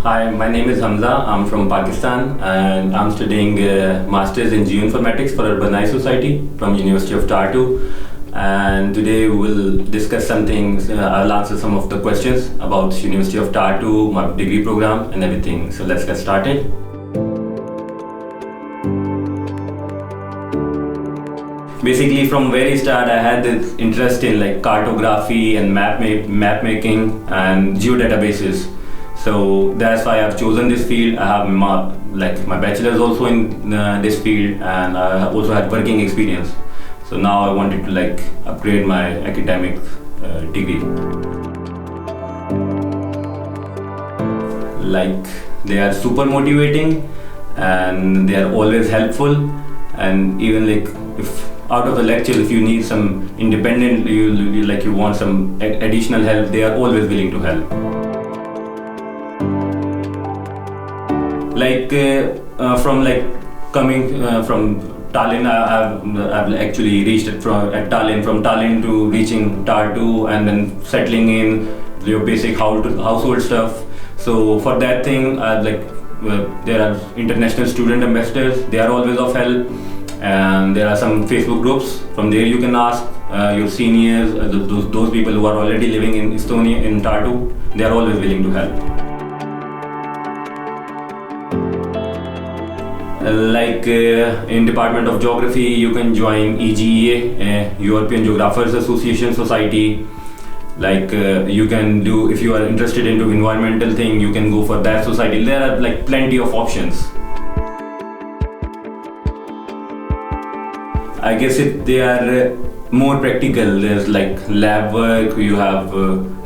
Hi, my name is Hamza. I'm from Pakistan and I'm studying Masters in Geoinformatics for Urbanized Society from University of Tartu. And today we'll discuss something, I'll answer some of the questions about University of Tartu, my degree program and everything. So let's get started. Basically, from very start, I had this interest in like cartography and map making and geodatabases. So that's why I've chosen this field. I have my bachelor's also in this field, and I also had working experience. So now I wanted to like upgrade my academic degree. Like they are super motivating, and they are always helpful, and even like if out of the lecture, if you need some independent, you want some additional help, they are always willing to help. Like from like coming from Tallinn, I've actually reached it at Tallinn. From Tallinn to reaching Tartu and then settling in your basic household stuff. So for that thing, there are international student ambassadors. They are always of help. And there are some Facebook groups. From there you can ask your seniors, those people who are already living in Estonia, in Tartu. They are always willing to help. In Department of Geography, you can join EGEA, European Geographers Association Society. You can do, if you are interested into environmental thing, you can go for that society. There are like plenty of options. I guess they are more practical. There's like lab work, you have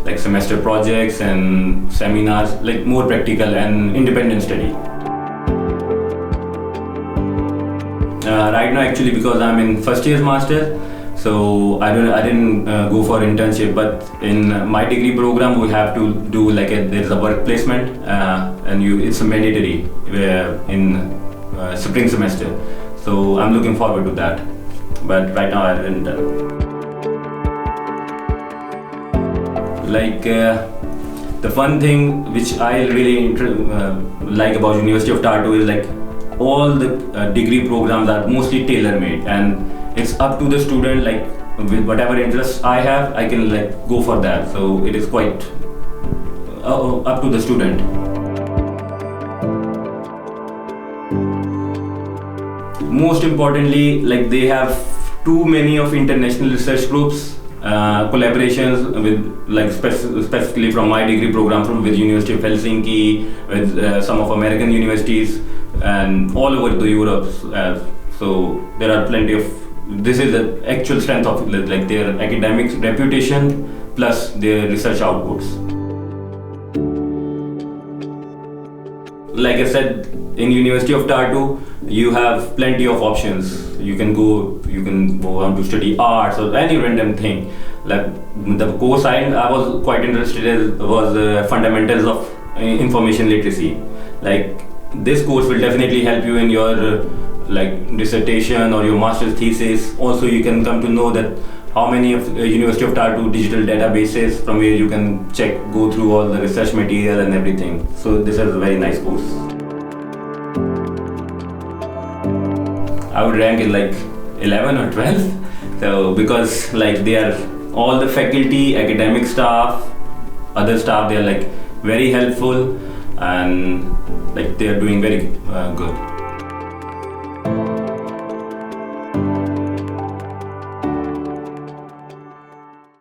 like semester projects and seminars, like more practical and independent study. Right now, actually, because I'm in first year's master, so I didn't go for internship. But in my degree program, we have to do there's a work placement, and it's a mandatory in spring semester. So I'm looking forward to that. But right now I didn't. The fun thing which I really like about University of Tartu is like all the degree programs are mostly tailor-made, and it's up to the student, like with whatever interests I have, I can like go for that. So it is quite up to the student. Most importantly, like they have too many of international research groups, collaborations with like specifically from my degree program with University of Helsinki, with some of American universities, and all over the Europe. So there are plenty of. This is the actual strength of like their academic reputation plus their research outputs. Like I said, in University of Tartu, you have plenty of options. You can go on to study arts or any random thing. Like the course I was quite interested in was fundamentals of information literacy. Like this course will definitely help you in your dissertation or your master's thesis. Also, you can come to know that how many of University of Tartu digital databases from where you can go through all the research material and everything. So this is a very nice course. I would rank it like 11 or 12. So because like they are all the faculty, academic staff, other staff, they are like very helpful and like they are doing very good.